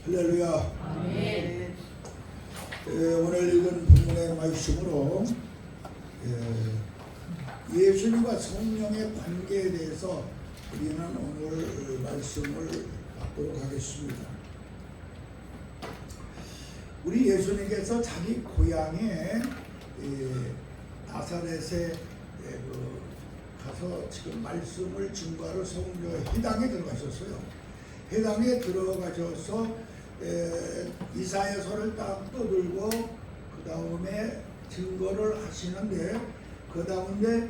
할렐루야. 아멘. 오늘 읽은 본문의 말씀으로 예수님과 성령의 관계에 대해서 우리는 오늘 말씀을 받도록 하겠습니다. 우리 예수님께서 자기 고향에 나사렛에 가서 지금 말씀을 증거하러 성령 회당에 들어가셨어요. 회당에 들어가셔서 이사야서를 딱 떠들고 그 다음에 증거를 하시는데, 그 다음에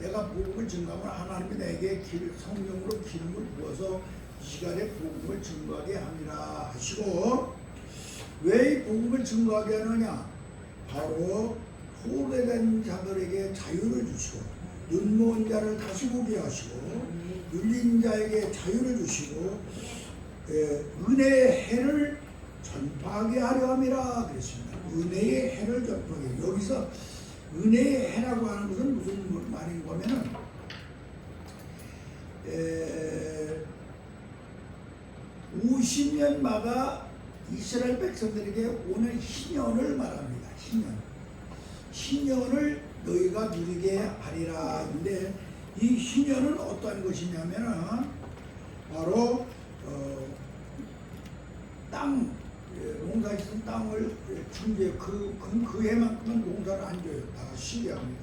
내가 복음을 증거하면 하나님이 내게 성령으로 기름을 부어서 이 시간에 복음을 증거하게 함이라 하시고, 왜 이 복음을 증거하게 하느냐? 바로 포로된 자들에게 자유를 주시고, 눈먼 자를 다시 보게 하시고, 눌린 자에게 자유를 주시고, 은혜의 해를 전파하게 하려 함이라 그랬습니다. 은혜의 해를 전파하게. 여기서 은혜의 해라고 하는 것은 무슨 말인 거면은 50년마다 이스라엘 백성들에게 오는 희년을 말합니다. 희년을 너희가 누리게 하리라. 근데 이 희년은 어떠한 것이냐면은 바로 땅, 농사짓은 땅을 중재, 그 해만큼은 농사를 안 줘요. 다 쉬게 합니다.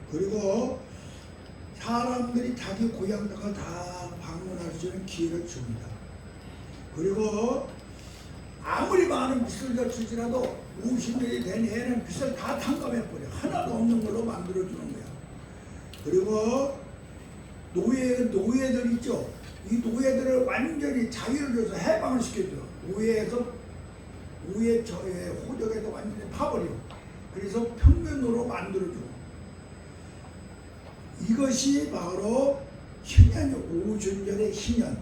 그리고 사람들이 자기 고향 땅을 다 방문할 수 있는 기회를 줍니다. 그리고 아무리 많은 빚을 졌을지라도 50년이 된 해는 빚을 다 탕감해버려. 하나도 없는 걸로 만들어주는 거야. 그리고 노예들 있죠. 이 노예들을 완전히 자유를 줘서 해방을 시켜줘. 노예 호적에서 완전히 파버려. 그래서 평면으로 만들어줘. 이것이 바로 희년이요. 오순절의 희년.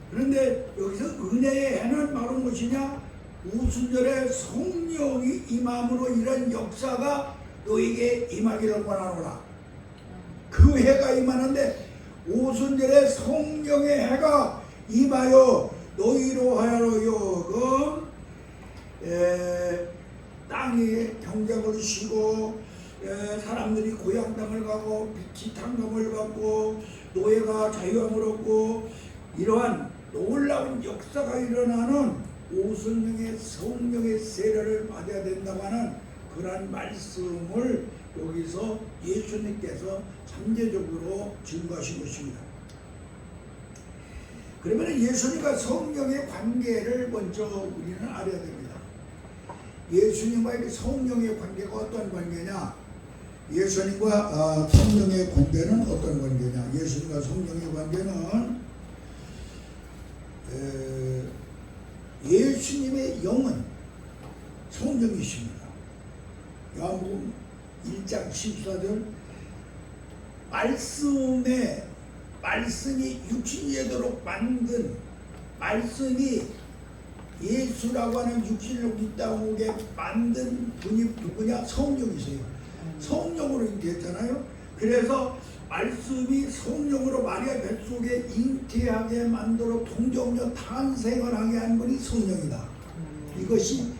그런데 여기서 은혜의 해는 바로 무엇이냐? 오순절에 성령이 임함으로 이런 역사가 너에게 임하기를 원하노라. 그 해가 임하는데 오순절에 성령의 해가 임하여 너희로 하여금 땅이 경작을 쉬고 사람들이 고향 땅을 가고 빛이 탕감을 받고 노예가 자유함을 얻고 이러한 놀라운 역사가 일어나는 오순절의 성령의 세례를 받아야 된다고 하는 그러한 말씀을 여기서 예수님께서 잠재적으로 증거하신 것입니다. 그러면 예수님과 성령의 관계를 먼저 우리는 알아야 됩니다. 예수님과 성령의 관계가 어떤 관계냐? 예수님과 성령의 관계는 어떤 관계냐? 예수님과 성령의 관계는 예수님의 영은 성령이십니다. 요한복음 1장 14절 말씀이 육신이 되도록 만든 말씀이 예수라고 하는 육신을 이 땅에 만든 분이 누구냐? 성령이세요. 성령으로 잉태했잖아요. 그래서 말씀이 성령으로 마리아 뱃속에 잉태하게 만들어 동정녀 탄생을 하게 한 분이 성령이다. 이것이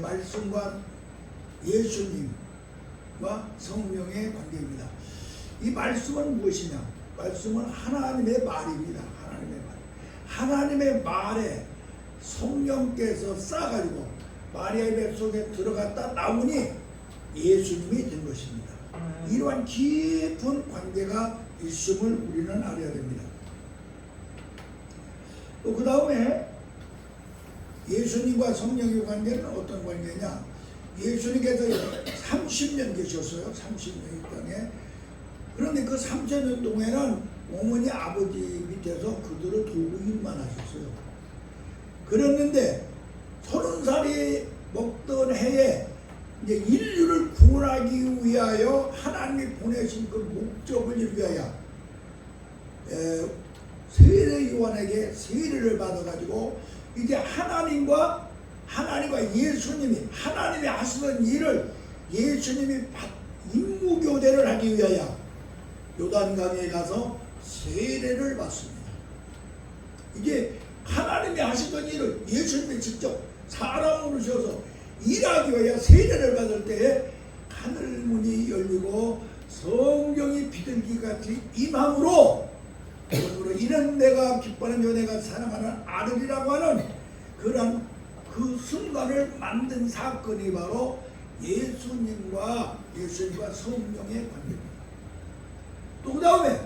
말씀과 예수님과 성령의 관계입니다. 이 말씀은 무엇이냐? 말씀은 하나님의 말입니다. 하나님의 말에 성령께서 쌓아가지고 마리아의 뱃속에 들어갔다 나오니 예수님이 된 것입니다. 이러한 깊은 관계가 있음을 우리는 알아야 됩니다. 또 그 다음에 예수님과 성령의 관계는 어떤 관계냐? 예수님께서 30년 계셨어요. 30년 이 땅에. 그런데 그 30년 동안에는 어머니 아버지 밑에서 그들을 도구 일만 하셨어요. 그랬는데 30살이 먹던 해에 이제 인류를 구원하기 위하여 하나님이 보내신 그 목적을 이루기 위하여 세례 요한에게 세례를 받아가지고 이제 하나님과 예수님이 하나님이 하시던 일을 예수님이 임무교대를 하기 위하여 요단강에 가서 세례를 받습니다. 이게 하나님이 하시는 하시던 일을 예수님이 직접 사람으로 오셔서 일하기 위하여 세례를 받을 때에 하늘문이 열리고 성령이 비둘기같이 임함으로 이는 내가 기뻐하는 내가 사랑하는 아들이라고 하는 그런 그 순간을 만든 사건이 바로 예수님과 성령의 관계입니다. 또 그 다음에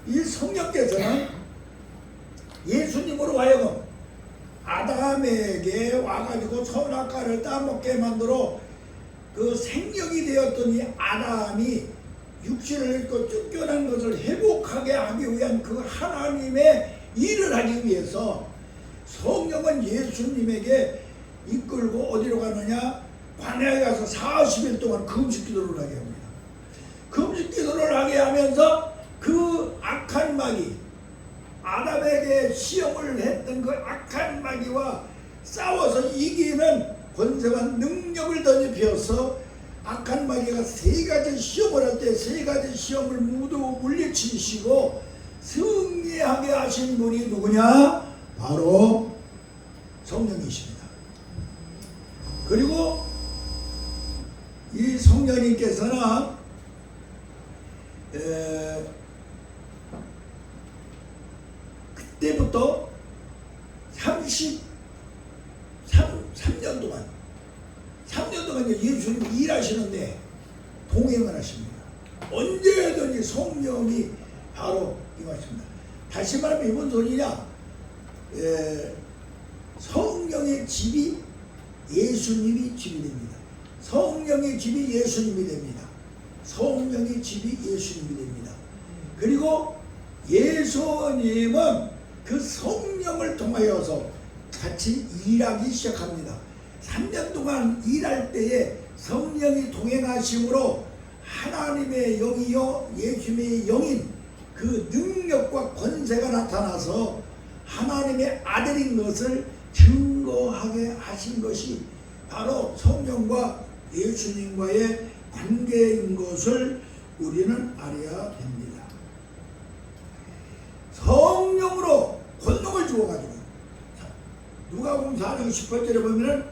이 성령께서는 예수님으로 하여금 아담에게 와가지고 선악과를 따먹게 만들어 그 생명이 되었더니 아담이 육신을 잃고 쫓겨난 것을 회복하게 하기 위한 그 하나님의 일을 하기 위해서 성령은 예수님에게 이끌고 어디로 가느냐? 광야에 가서 40일 동안 금식 기도를 하게 합니다. 금식 기도를 하게 하면서 그 악한 마귀, 아담에게 시험을 했던 그 악한 마귀와 싸워서 이기는 권세와 능력을 덧입혀서 악한 마귀가 세 가지 시험을 할 때 세 가지 시험을 모두 물리치시고 승리하게 하신 분이 누구냐? 바로 성령이십니다. 그리고 이 성령님께서는 그때부터 3년 동안 예수님이 일하시는데 동행을 하십니다. 언제든지 성령이 바로 임하십니다. 다시 말하면 이건 소리냐? 성령의 집이 예수님이 집이 됩니다. 성령의 집이 예수님이 됩니다. 성령의 집이 예수님이 됩니다. 그리고 예수님은 그 성령을 통하여서 같이 일하기 시작합니다. 3년 동안 일할 때에 성령이 동행하심으로 하나님의 영이요 예수님의 영인 그 능력과 권세가 나타나서 하나님의 아들인 것을 증거하게 하신 것이 바로 성령과 예수님과의 관계인 것을 우리는 알아야 됩니다. 성령으로 권능을 주어가지고 누가복음 4장 18절에 보면은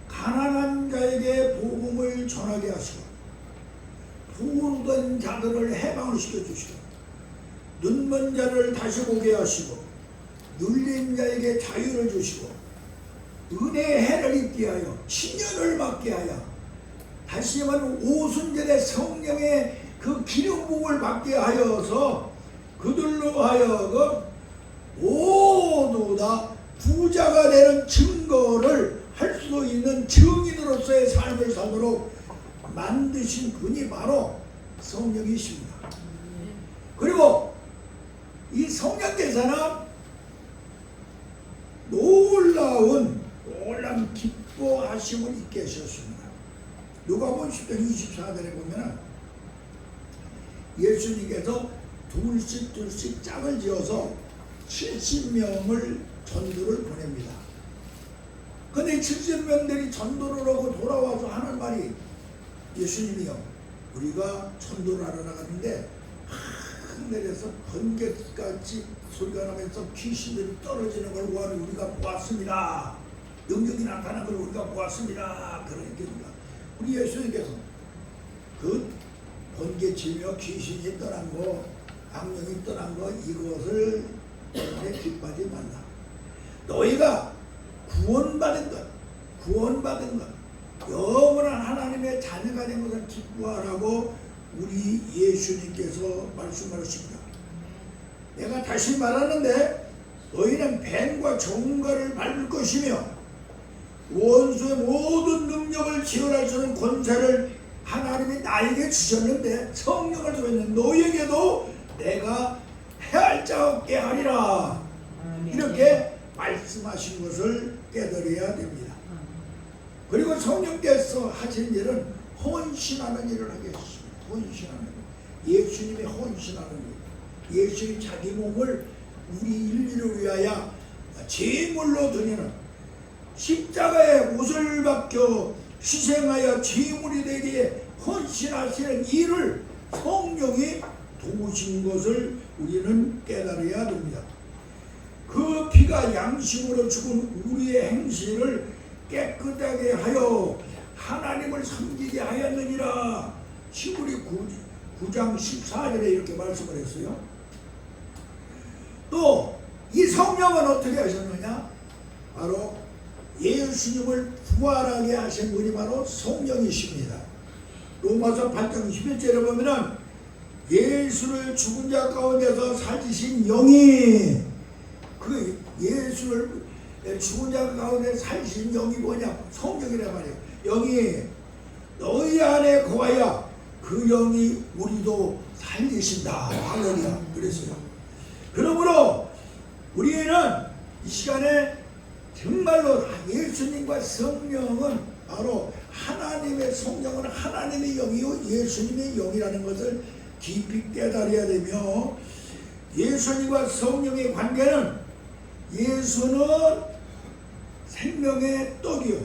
가난한 자에게 복음을 전하게 하시고 부르던 자들을 해방을 시켜주시고 눈먼 자를 다시 보게 하시고 눌린 자에게 자유를 주시고 은혜의 해를 입게 하여 신년을 받게 하여 다시 말하면 오순절에 성령의 그 기름 부음을 받게 하여서 그들로 하여금 모두 다 부자가 되는 증거를 할 수 있는 증인으로서의 삶을 살도록 만드신 분이 바로 성령이십니다. 그리고 이 성령께서는 놀라운 기뻐하심을 있게 하셨습니다. 누가복음 10장 24절에 보면 예수님께서 둘씩 짝을 지어서 70명을 전도를 보냅니다. 근데 70명들이 전도를 하고 돌아와서 하는 말이 예수님이요, 우리가 전도를 하러 나갔는데 하늘에서 번개같이 소리가 나면서 귀신들이 떨어지는 걸 우리가 보았습니다. 능력이 나타난 걸 우리가 보았습니다. 그러니까 우리 예수님께서 그 번개치며 귀신이 떠난 거, 악령이 떠난 거, 이것을 기뻐하지 말라. 너희가 구원받은 것, 영원한 하나님의 자녀가 된 것을 기뻐하라고 우리 예수님께서 말씀하십니다. 내가 다시 말하는데 너희는 뱀과 정갈을 밟을 것이며 원수의 모든 능력을 지원할 수 있는 권세를 하나님이 나에게 주셨는데 성령을 주었는데 너희에게도 내가 해할 자 없게 하리라. 이렇게 말씀하신 것을 깨달아야 됩니다. 그리고 성령께서 하신 일은 헌신하는 일을 하게 했습니다. 헌신하는 일. 예수님의 헌신하는 일. 예수님이 자기 몸을 우리 인류를 위하여 제물로 드리는 십자가에 옷을 벗겨 희생하여 제물이 되기에 헌신하시는 일을 성령이 도우신 것을 우리는 깨달아야 됩니다. 그 피가 양심으로 죽은 우리의 행실을 깨끗하게 하여 하나님을 섬기게 하였느니라. 히브리 9장 14절에 이렇게 말씀을 했어요. 또 이 성령은 어떻게 하셨느냐? 바로 예수님을 부활하게 하신 분이 바로 성령이십니다. 로마서 8장 11절에 보면은 예수를 죽은 자 가운데서 살리신 영이, 그 예수를 죽은 자 가운데 살리신 영이 뭐냐? 성령이란 말이에요. 영이 너희 안에 거하여 그 영이 우리도 살리신다. 할렐루야. 그랬어요. 그러므로 우리는 이 시간에 정말로 예수님과 성령은 바로 하나님의, 성령은 하나님의 영이요 예수님의 영이라는 것을 깊이 깨달아야 되며, 예수님과 성령의 관계는 예수는 생명의 떡이요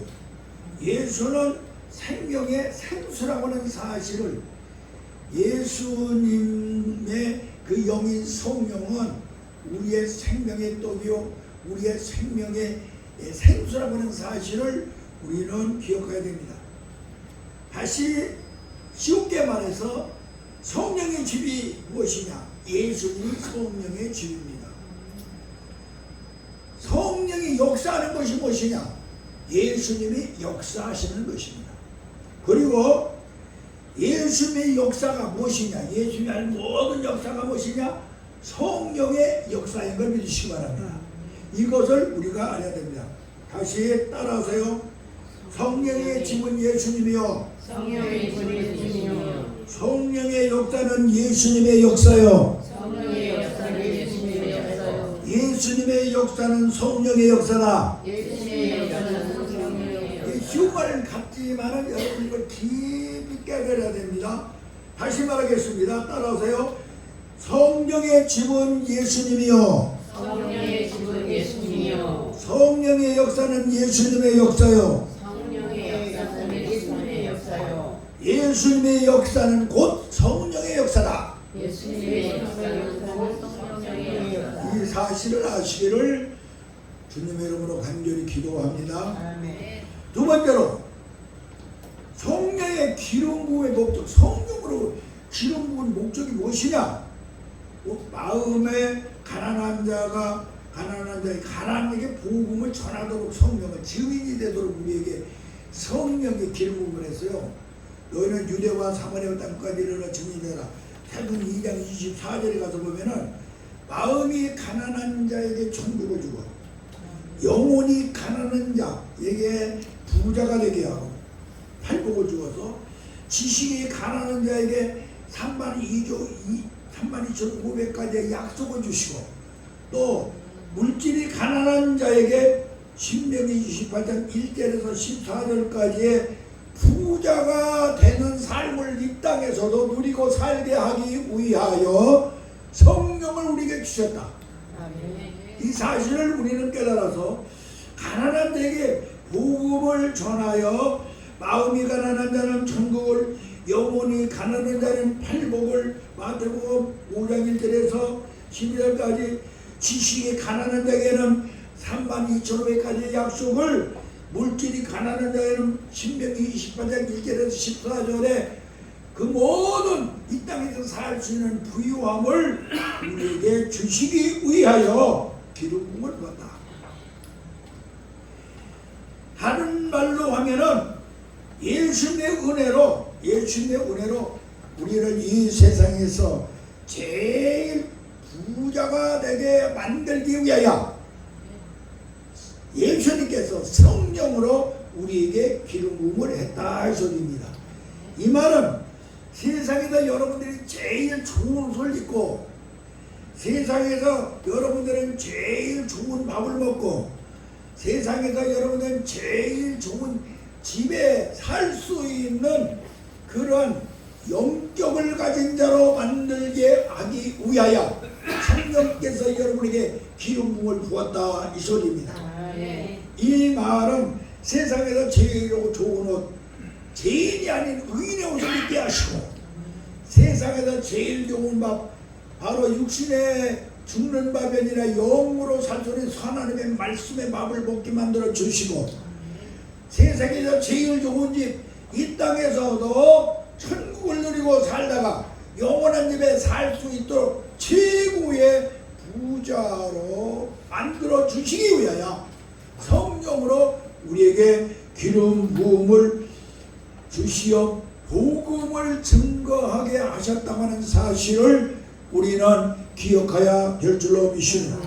예수는 생명의 생수라고 하는 사실을, 예수님의 그 영인 성령은 우리의 생명의 떡이요 우리의 생명의 생수라고 하는 사실을 우리는 기억해야 됩니다. 다시 쉽게 말해서 성령의 집이 무엇이냐? 예수님이 성령의 집입니다. 성령이 역사하는 것이 무엇이냐? 예수님이 역사하시는 것입니다. 그리고 예수님의 역사가 무엇이냐? 예수님이 하는 모든 역사가 무엇이냐? 성령의 역사인 걸 믿으시기 바랍니다. 이것을 우리가 알아야 됩니다. 다시 따라하세요. 성령의 집은 예수님이요 성령의 집은 예수님이요 성령의 역사는 예수님의 역사요 성령의 역사는 예수님의 역사요 예수님의 역사는 성령의 역사다. 예수님의 역사는 성령의 역사. 쉬운 말 같지만은 여러분 이걸 깊이 깨달아야 됩니다. 다시 말하겠습니다. 따라오세요. 성령의 집은 예수님이요 성령의 집은 예수님이요 성령의 역사는 예수님의 역사요 성령의 역사는 예수님의 역사요 예수님의 역사는 곧 성령의 역사다. 예수님의 역사는 곧 성령의 역사. 이 사실을 아시기를 주님의 이름으로 간절히 기도합니다. 아멘. 두 번째로 성령의 기름 부음의 목적, 성령으로 기름 부은 목적이 무엇이냐? 마음에 가난한 자의 가난에게 복음을 전하도록 성령은 증인이 되도록 우리에게 성령의 기름 부음을 했어요. 너희는 유대와 사마리아 땅까지 이르러 증인이 되라. 사도행 2장 24절에 가서 보면은 마음이 가난한 자에게 천국을 주고 영혼이 가난한 자에게 부자가 되게 하고 팔복을 주어서 지식이 가난한 자에게 32,500가지의 약속을 주시고 또 물질이 가난한 자에게 신명기 28장 1절에서 14절까지의 부자가 되는 삶을 이 땅에서도 누리고 살게 하기 위하여 성령을 우리에게 주셨다. 이 사실을 우리는 깨달아서 가난한 자에게 복음을 전하여 마음이 가난한 자는 천국을, 영혼이 가난한 자는 팔복을, 마태복음 5장 1절에서 12절까지 지식이 가난한 자에게는 32,500가지의 약속을, 물질이 가난한 자에는 신명기 28장 1절에서 14절에 그 모든 이 땅에서 살 수 있는 부유함을 우리에게 주시기 위하여 기름 부음을 받았다. 다른 말로 하면은 예수님의 은혜로 우리를 이 세상에서 제일 부자가 되게 만들기 위하여 예수님께서 성령으로 우리에게 기름 부음을 했다 이 소리입니다. 이 말은 세상에서 여러분들이 제일 좋은 옷을 입고 세상에서 여러분들은 제일 좋은 밥을 먹고 세상에서 여러분들은 제일 좋은 집에 살 수 있는 그런 영격을 가진 자로 만들게 하기 위하여 성령께서 여러분에게 기름 부음을 부었다 이 소리입니다. 이 말은 세상에서 제일 좋은 옷, 제일이 아닌 의인의 옷을 입게 하시고 세상에서 제일 좋은 밥, 바로 육신의 죽는 밥이 아니라 영으로 살소리 하나님의 말씀의 밥을 먹게 만들어 주시고 세상에서 제일 좋은 집 이 땅에서도 천국을 누리고 살다가 영원한 집에 살 수 있도록 최고의 부자로 만들어 주시기 위하여 성령으로 우리에게 기름 부음을 주시어 복음을 증거하게 하셨다고 하는 사실을 우리는 기억해야 될 줄로 믿습니다.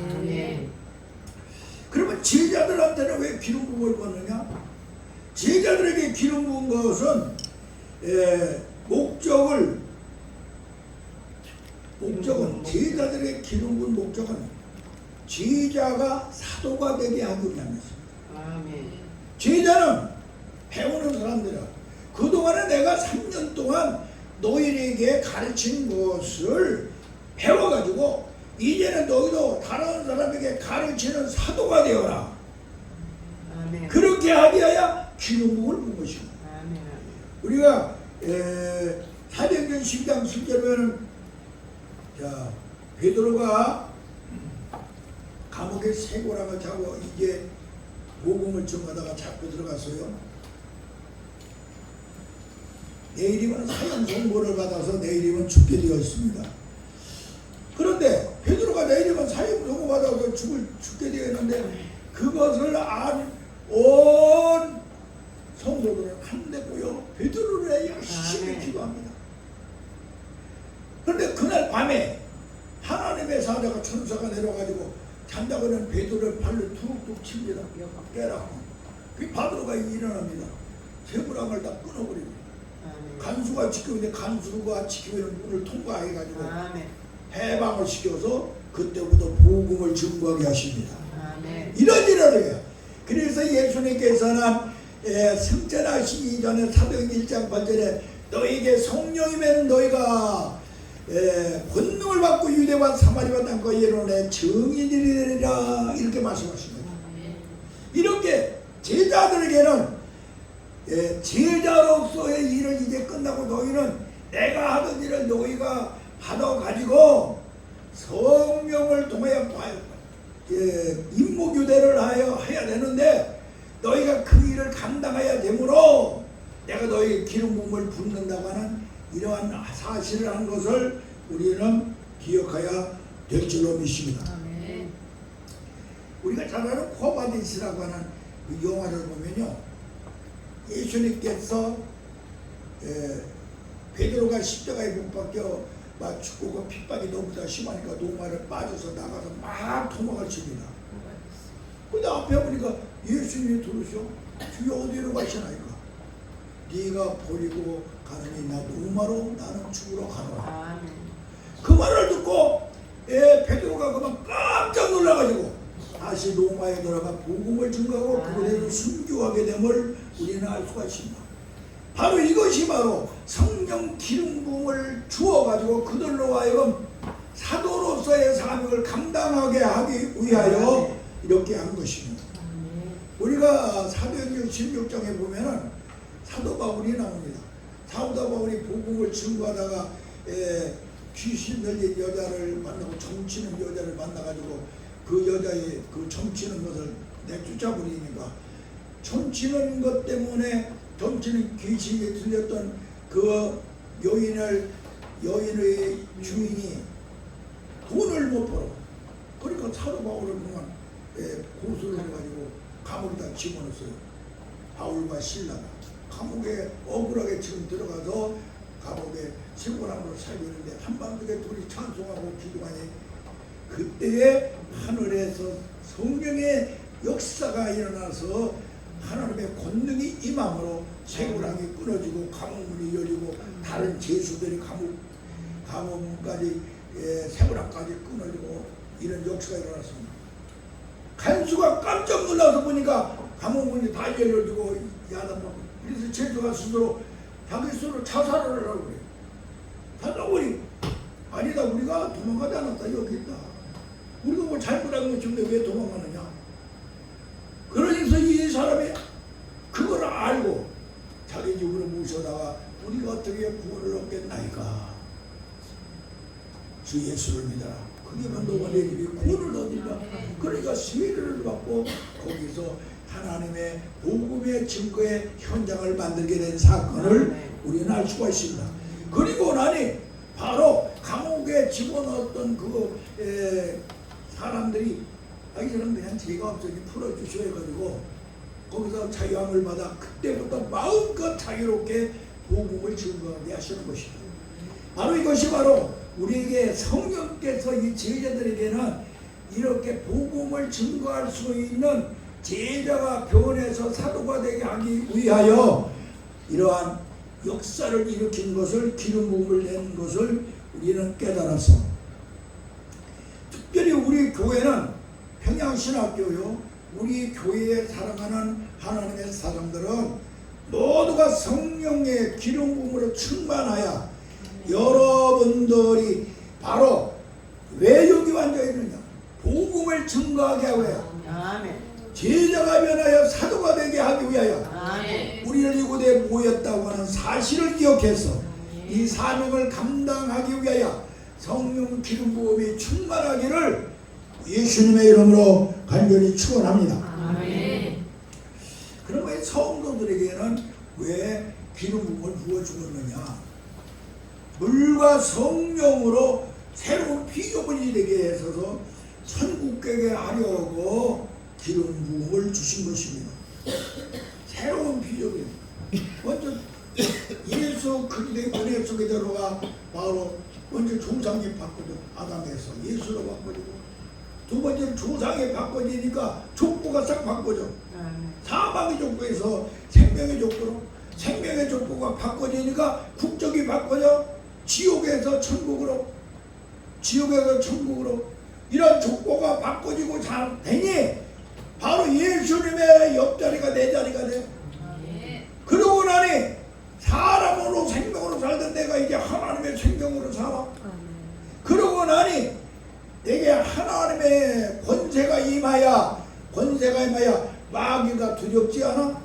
그러면 제자들한테는 왜 기름 부음을 받느냐? 제자들에게 기름 부은 것은 목적은 제자들에게 기름 부은 목적은 제자가 사도가 되게 하기 위함이었습니다. 제자는 배우는 사람들이야. 그동안에 내가 3년 동안 너희에게 가르친 것을 배워가지고 이제는 너희도 다른 사람에게 가르치는 사도가 되어라. 아멘. 그렇게 하기 위하여 기름 부음을 본 것입니다. 아멘. 우리가 사도행전 12장 10절에는 자 베드로가 감옥에 쇠고랑을 차고 이제 복음을 전하다가 잡고 들어갔어요. 내일이면 사형 선고를 받아서 내일이면 죽게 되어 있습니다. 그런데 베드로가 내일이면 사형 선고 받아서 죽게 되어 있는데 그것을 온 성도들은 한데고요 베드로를 열심히 기도합니다. 그런데 그날 밤에 하나님의 사자가 천사가 내려가지고 잔다고 하는 베드로의 발로 툭툭 칩니다. 깨라고. 그 베드로가 일어납니다. 쇠고랑을 다 끊어버립니다. 간수가 지키는데 간수가 지키면 문을 통과해가지고 해방을 시켜서 그때부터 복음을 증거하게 하십니다. 이런 일을 해요. 그래서 예수님께서는 승천하시기 전에 사도행전 1장 8절에 너에게 성령이면 너희가 권능을 받고 유대와 사마리아 땅과 예루살렘의 증인이 되리라 이렇게 말씀하십니다. 이렇게 제자들에게는 제자로서의 일을 이제 끝나고 너희는 내가 하던 일을 너희가 받아가지고 성령을 통하여 임무교대를 해야 되는데 너희가 그 일을 감당해야 되므로 내가 너희 기름 부음을 붓는다고 하는 이러한 사실을 한 것을 우리는 기억해야 될 줄로 믿습니다. 아멘. 우리가 잘 아는 코바디스라고 하는 그 영화를 보면요 예수님께서 베드로가 십자가에 못 박혀 막 죽고 그 핍박이 너무나 심하니까 노마를 빠져서 나가서 막 도망을 칩니다. 근데 앞에 보니까 예수님이 들으셔 주여 어디로 가시나이까 네가 버리고 가느니 나 노마로 나는 죽으러 가노라. 그 말을 듣고 베드로가 그만 깜짝 놀라가지고 다시 노마에 들어가 복음을 증거하고 그대로 순교하게 됨을 우리는 알 수가 있습니다. 바로 이것이 바로 성령 기름 부음을 주어가지고 그들로 하여금 사도로서의 사명을 감당하게 하기 위하여 이렇게 한 것입니다. 우리가 사도행전 16장에 보면은 사도 바울이 나옵니다. 사도 바울이 복음을 증거하다가 귀신 들린 여자를 만나고 점치는 여자를 만나가지고 그 여자의 그 점치는 것을 내쫓아버리니까 점치는 것 때문에 점치는 귀신이 들렸던 그 여인의 주인이 돈을 못 벌어. 그러니까 사도 바울을 그만 고소를 해가지고 감옥에다 집어넣었어요. 바울과 실라가 감옥에 억울하게 지금 들어가서 감옥에 쇠고랑으로 살고 있는데 한밤중에 둘이 찬송하고 기도하니 그때에 하늘에서 성령의 역사가 일어나서 하나님의 권능이 임함으로 쇠고랑이 끊어지고 감옥문이 열리고 다른 죄수들이 감옥문까지 쇠고랑까지 끊어지고 이런 역사가 일어났습니다. 간수가 깜짝 놀라서 보니까 감옥문이 다 열려지고 야단받고 그래서 죄수가 스스로 자기 스스로 자살을 하라고 그래요. 사도들이 아니다 우리가 도망가지 않았다 여기 있다. 우리가 뭐 잘못한 것인데 왜 도망가느냐. 그러니까 이 사람이 그걸 알고 자기 집으로 모셔다가 우리가 어떻게 구원을 얻겠나이까 주 예수를 믿어라. 그게 너와 내 집이 구원을 얻으리라. 그러니까 세례를 받고 거기서 하나님의 복음의 증거의 현장을 만들게 된 사건을 우리는 알 수가 있습니다. 그리고 나니 바로 감옥에 집어넣었던 사람들이 이 사람 그냥 죄가 없으니 풀어주셔 해가지고 거기서 자유함을 받아 그때부터 마음껏 자유롭게 복음을 증거하게 하시는 것입니다. 바로 이것이 바로 우리에게 성령께서 이 제자들에게는 이렇게 복음을 증거할 수 있는 제자가 변해서 사도가 되게 하기 위하여 이러한 역사를 일으킨 것을 기름 부음을 낸 것을 우리는 깨달았어. 특별히 우리 교회는 평양신학교요. 우리 교회에 사랑하는 하나님의 사람들은 모두가 성령의 기름 부음으로 충만하여 여러분들이 바로 왜 여기 앉아 있느냐? 복음을 증거하게 하고 아멘. 제자가 변하여 사도가 되게 하기 위하여 아멘. 우리는 이곳에 모였다고 하는 사실을 기억해서 이 사명을 감당하기 위하여 성령 기름 부음이 충만하기를 예수님의 이름으로 간절히 축원합니다. 아멘. 그러면 성도들에게는 왜 기름 부음을 부어 주었느냐? 물과 성령으로 새로운 피조물이 되게 해서 천국 가게 하려고 기름 부음을 주신 것입니다. 새로운 피조물. 먼저 예수 그리스도의 은혜 속에 들어가 바로 먼저 조상이 바꿔줘. 아담에서 예수로 바꿔주고 두 번째는 조상이 바꿔지니까 족보가 싹 바꿔져. 사망의 족보에서 생명의 족보로 생명의 족보가 바꿔지니까 국적이 바꿔져. 지옥에서 천국으로 지옥에서 천국으로 이런 족보가 바꿔지고 잘 되니 바로 예수님의 옆자리가 내 자리가 돼. 그러고 나니 사람으로 생명으로 살던 내가 이제 하나님의 생명으로 살아. 그러고 나니 내게 하나님의 권세가 임하여 마귀가 두렵지 않아?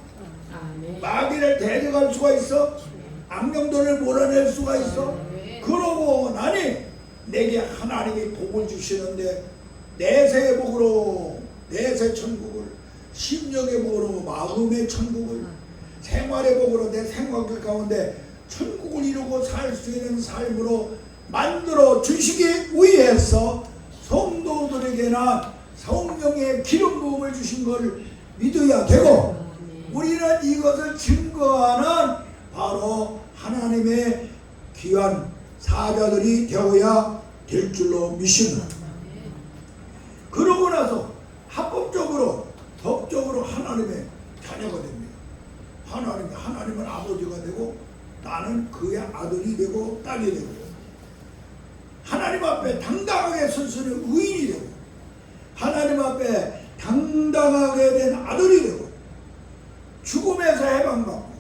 마귀를 대적할 수가 있어? 악령들을 몰아낼 수가 있어? 그러고 나니 내게 하나님이 복을 주시는데 내세의 복으로 내세 천국을, 심령의 복으로 마음의 천국을, 생활의 복으로 내 생활 가운데 천국을 이루고 살 수 있는 삶으로 만들어 주시기 위해서 성도들에게나 성령의 기름 부음을 주신 것을 믿어야 되고 우리는 이것을 증거하는 바로 하나님의 귀한 사자들이 되어야 될 줄로 믿습니다. 그러고 나서 합법적으로 법적으로 하나님의 자녀가 됩니다. 하나님은 아버지가 되고 나는 그의 아들이 되고 딸이 되고 하나님 앞에 당당하게 서서는 의인이 되고 하나님 앞에 당당하게 된 아들이 되고 죽음에서 해방받고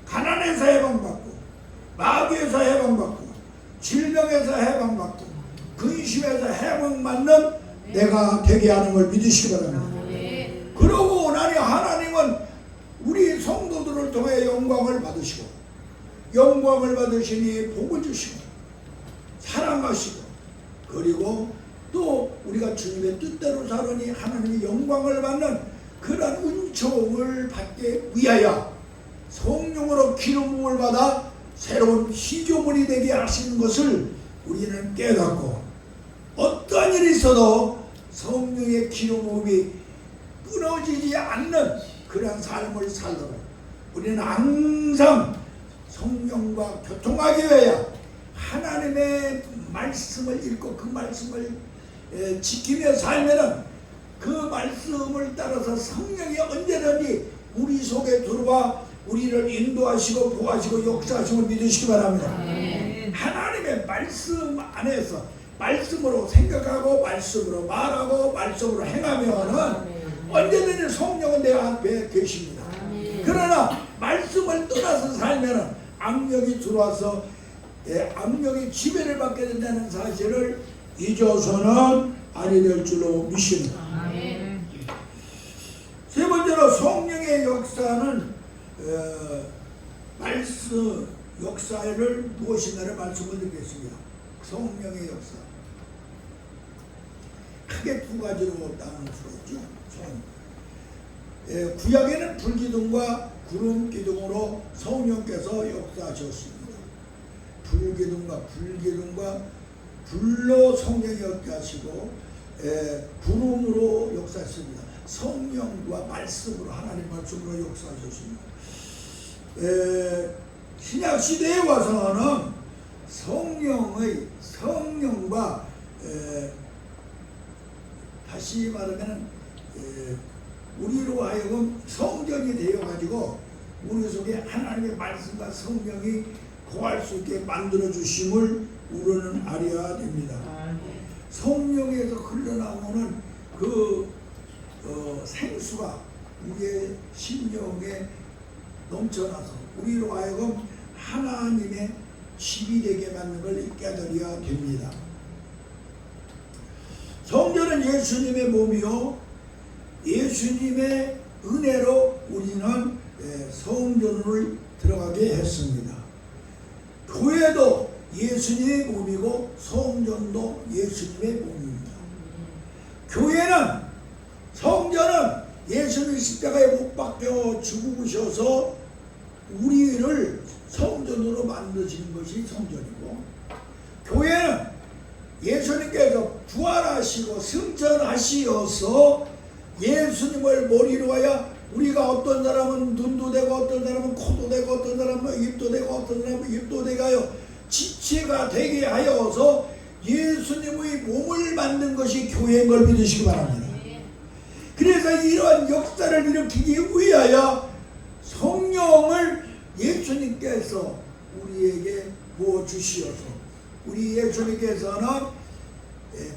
가난에서 해방받고 마귀에서 해방받고 질병에서 해방받고 근심에서 해방받는 내가 되게 하는 걸 믿으시기 바랍니다. 그러고 나니 하나님은 우리 성도들을 통해 영광을 받으시고 영광을 받으시니 복을 주시고 사랑하시고 그리고 또 우리가 주님의 뜻대로 살으니 하나님의 영광을 받는 그런 은총을 받기 위하여 성령으로 기름 부음을 받아 새로운 피조물이 되게 하시는 것을 우리는 깨닫고 어떠한 일이 있어도 성령의 기름 부음이 끊어지지 않는 그런 삶을 살도록 우리는 항상 성령과 교통하기 위하여 하나님의 말씀을 읽고 그 말씀을 지키며 살면은 그 말씀을 따라서 성령이 언제든지 우리 속에 들어와 우리를 인도하시고 보호하시고 역사하시고 믿으시기 바랍니다. 하나님의 말씀 안에서 말씀으로 생각하고 말씀으로 말하고 말씀으로 행하면은 언제든지 성령은 내 앞에 계십니다. 그러나 말씀을 떠나서 살면은 악령이 들어와서 악령이 지배를 받게 된다는 사실을 잊어서는 아니 될 줄로 믿습니다. 세 번째로 성령의 역사는 말씀 역사를 무엇인가를 말씀을 드리겠습니다. 성령의 역사. 크게 두 가지로 나눌 수 있죠. 구약에는 불기둥과 구름 기둥으로 성령께서 역사하셨습니다. 불기둥과 불로 성령이 역사하시고 구름으로 역사했습니다. 성령과 말씀으로 하나님 말씀으로 역사하셨습니다. 신약 시대에 와서는 성령과 다시 말하면 우리로 하여금 성전이 되어가지고 우리 속에 하나님의 말씀과 성령이 거할 수 있게 만들어 주심을 우리는 알아야 됩니다. 성령에서 흘러나오는 그 생수가 우리의 심령에 넘쳐나서 우리로 하여금 하나님의 집이 되게 만드는 걸 깨달아야 됩니다. 성전은 예수님의 몸이요 예수님의 은혜로 우리는 성전을 들어가게 했습니다. 교회도 예수님의 몸이고 성전도 예수님의 몸입니다. 성전은 예수님 십자가에 못 박혀 죽으셔서 우리를 성전으로 만드신 것이 성전이고, 교회는 예수님께서 부활하시고 승천하시어서 예수님을 머리로 하여 우리가 어떤 사람은 눈도 되고 어떤 사람은 코도 되고 어떤 사람은 입도 되고 어떤 사람은 입도 되게 하여 지체가 되게 하여서 예수님의 몸을 만든 것이 교회인 걸 믿으시기 바랍니다. 그래서 이러한 역사를 일으키기 위하여 성령을 예수님께서 우리에게 부어주시어서 우리 예수님께서는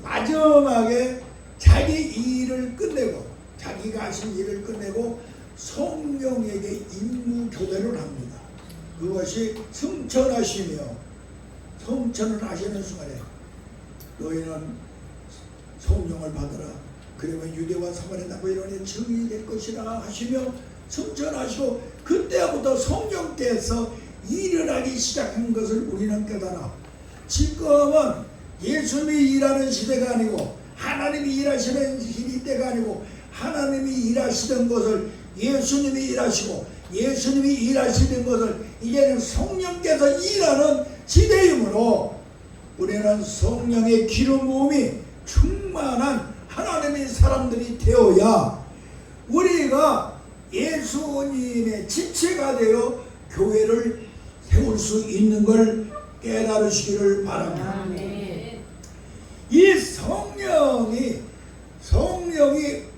마지막에 자기 일을 끝내고 자기가 하신 일을 끝내고 성령에게 임무 교대를 합니다. 그것이 승천하시며 성천을 하시는 순간에 너희는 성령을 받으라. 그러면 유대와 사마리아 남부 이론의 증인이 될 것이라 하시며 승천하시고 그때부터 성령께서 일을 하기 시작한 것을 우리는 깨달아. 지금은 예수님이 일하는 시대가 아니고 하나님이 일하시는 시대가 아니고 하나님이 일하시던 것을 예수님이 일하시고 예수님이 일하시는 것을 이제는 성령께서 일하는 시대이므로 우리는 성령의 기름 부음이 충만한 하나님의 사람들이 되어야 우리가 예수님의 지체가 되어 교회를 세울 수 있는 걸 깨달으시기를 바랍니다. 이 성령이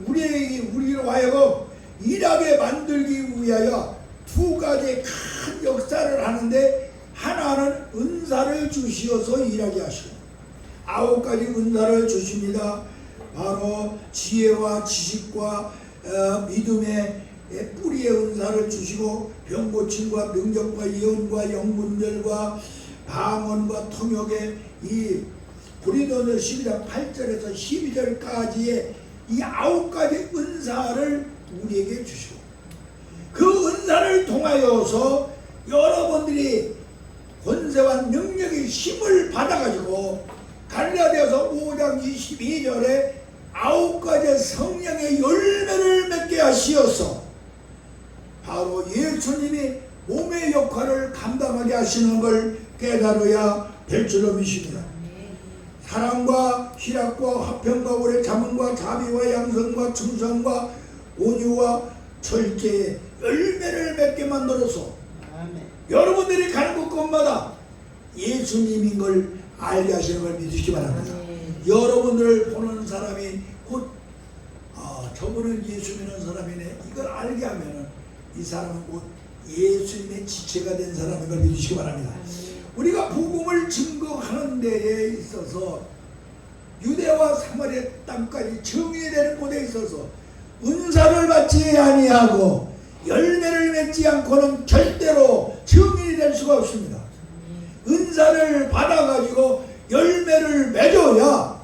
우리로 하여금 일하게 만들기 위하여 두 가지 큰 역사를 하는데, 하나는 은사를 주시어서 일하게 하시고 9가지 은사를 주십니다. 바로 지혜와 지식과 믿음의 뿌리의 은사를 주시고 병고침과 능력과 예언과 영문절과 방언과 통역의 이 고린도서 12장 8절에서 12절까지의 이 9가지 은사를 우리에게 주시고 그 은사를 통하여서 여러분들이 권세와 능력의 힘을 받아가지고 갈라디아서 5장 22절에 9가지 성령의 열매를 맺게 하시어서 바로 예수님이 몸의 역할을 감당하게 하시는 걸 깨달아야 될 줄로 믿습니다. 사랑과 희락과 화평과 오래 참음과 자비와 양성과 충성과 온유와 절제의 열매를 맺게 만들어서 여러분들이 가는 곳곳마다 예수님인 걸 알게 하시는 걸 믿으시기 바랍니다. 여러분들을 보는 사람이 곧 저분은 예수 믿는 사람이네 이걸 알게 하면 이 사람은 곧 예수님의 지체가 된 사람인 걸 믿으시기 바랍니다. 우리가 복음을 증거하는 데에 있어서 유대와 사마리아 땅까지 정의되는 되는 곳에 있어서 은사를 받지 아니하고 열매를 맺지 않고는 절대로 증인이 될 수가 없습니다. 은사를 받아가지고 열매를 맺어야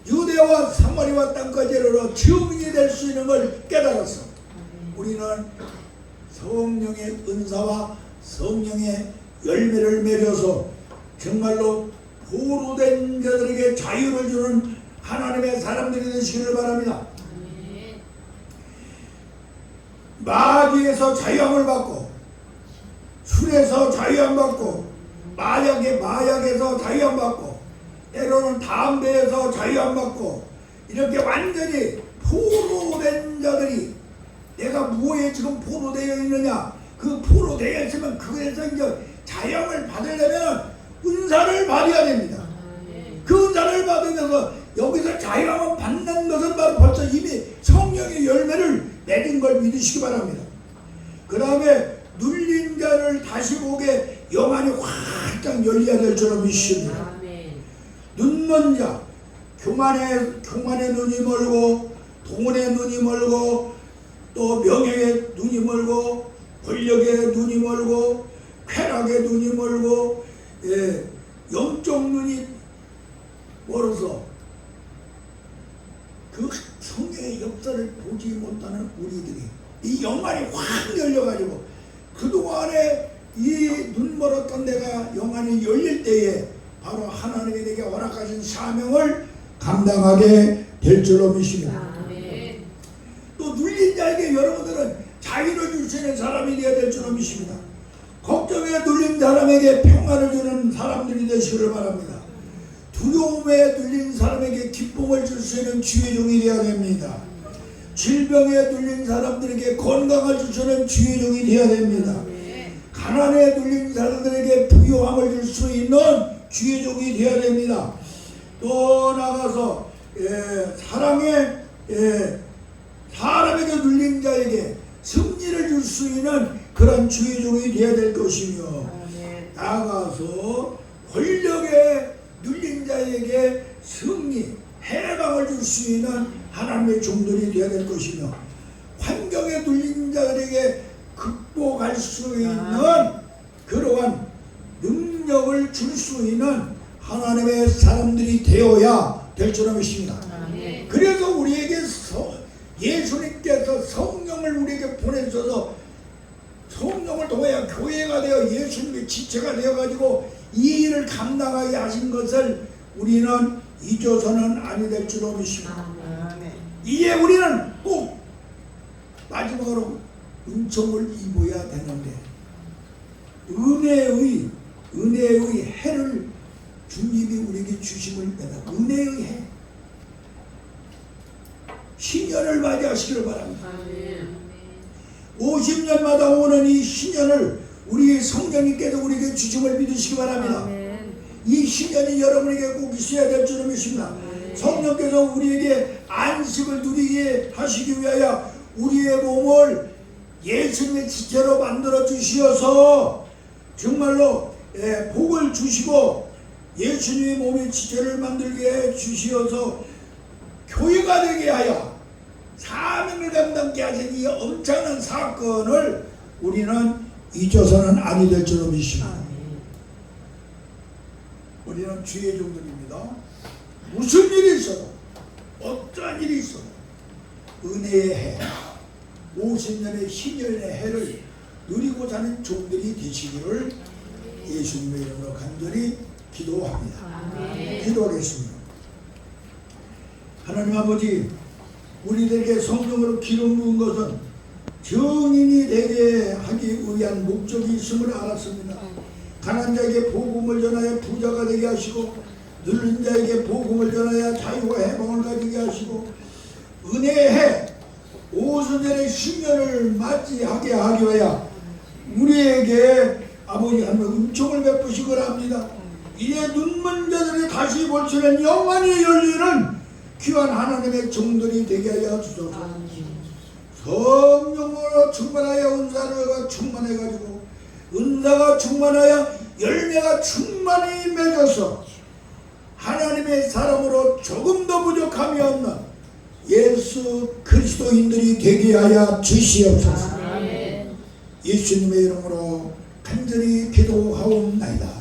유대와 사마리아 땅까지 이르러 증인이 될 수 있는 걸 깨달았어. 우리는 성령의 은사와 성령의 열매를 맺어서 정말로 포로된 자들에게 자유를 주는 하나님의 사람들이 되시기를 바랍니다. 아멘. 마귀에서 자유함을 받고, 술에서 자유함 받고, 마약에서 자유함 받고, 때로는 담배에서 자유함 받고, 이렇게 완전히 포로된 자들이, 내가 무엇에 지금 포로되어 있느냐, 그 포로되어 있으면 그에서 이제 자유함을 받으려면 은사를 받아야 됩니다. 아멘. 그 은사를 받으면서 여기서 자유함을 받는 것은 바로 벌써 이미 성령의 열매를 맺은 걸 믿으시기 바랍니다. 그 다음에 눌린 자를 다시 보게 영안이 활짝 열려야 될 줄로 믿습니다. 아멘. 눈먼 자, 교만의 눈이 멀고, 돈의 눈이 멀고, 또 명예의 눈이 멀고, 권력의 눈이 멀고, 쾌락의 눈이 멀고, 영적 눈이 멀어서 그 성령의 역사를 보지 못하는 우리들이 이 영안이 확 열려가지고 그동안에 이 눈 멀었던 데가 영안이 열릴 때에 바로 하나님이 내게 허락하신 사명을 감당하게 될 줄로 믿습니다. 아멘. 또 눌린 자에게 여러분들은 자유를 줄 수 있는 사람이 되어야 될 줄로 믿습니다. 걱정에 눌린 사람에게 평안을 주는 사람들이 되시기를 바랍니다. 두려움에 눌린 사람에게 기쁨을 줄 수 있는 주의 종이 되어야 됩니다. 질병에 눌린 사람들에게 건강을 주시는 주의 종이 되어야 됩니다. 가난에 눌린 사람들에게 부유함을 줄 수 있는 주의 종이 되어야 됩니다. 또 나가서 사람에게 눌린 자에게 승리를 줄 수 있는 그런 주의 종이 되어야 될 것이며, 나아가서 권력에 눌린 자에게 승리, 해방을 줄 수 있는 하나님의 종들이 되어야 될 것이며, 환경에 눌린 자들에게 극복할 수 있는 그러한 능력을 줄 수 있는 하나님의 사람들이 되어야 될 줄로 믿습니다. 그래서 우리에게 예수님께서 성령을 우리에게 보내셔서 성령을 통하여 교회가 되어 예수님의 지체가 되어가지고 이 일을 감당하게 하신 것을 우리는 잊어서는 아니 될 줄로 믿습니다. 이에 우리는 꼭 마지막으로 은총을 입어야 되는데, 은혜의 해를 주님이 우리에게 주심을 빼다 은혜의 해, 신년을 맞이하시기를 바랍니다. 50년마다 오는 이 신년을 우리 성령님께서 우리에게 주심을 믿으시기 바랍니다. 이 신년이 여러분에게 꼭 있어야 될 줄을 믿습니다. 성령께서 우리에게 안식을 누리게 하시기 위하여 우리의 몸을 예수님의 지체로 만들어 주시어서 정말로 복을 주시고 예수님의 몸의 지체를 만들게 해 주시어서 교회가 되게 하여 사명을 감당케 하신 이 엄청난 사건을 우리는 잊어서는 아니 될 줄로 믿습니다. 우리는 주의 종들입니다. 무슨 일이 있어도, 어떠한 일이 있어도 은혜의 해, 50년의 신년의 해를 누리고 사는 종들이 되시기를 예수님의 이름으로 간절히 기도합니다. 기도하겠습니다. 하나님 아버지, 우리들에게 성령으로 기름 부은 것은 증인이 되게 하기 위한 목적이 있음을 알았습니다. 가난한 자에게 복음을 전하여 부자가 되게 하시고, 눌린 자에게 복음을 전하여 자유와 해방을 가지게 하시고, 은혜의 해 50년의 신년을 맞이하게 하기 위하여 우리에게 아버지 하나님 은총을 베푸시고자 합니다. 이에 눈먼 자들이 다시 볼 수 있는 영원히 열리는 귀한 하나님의 종들이 되게 하여 주소서. 성령으로 충만하여 은사가 충만해가지고, 은사가 충만하여 열매가 충만히 맺어서 하나님의 사람으로 조금 더 부족함이 없는 예수 그리스도인들이 되게 하여 주시옵소서. 예수님의 이름으로 간절히 기도하옵나이다.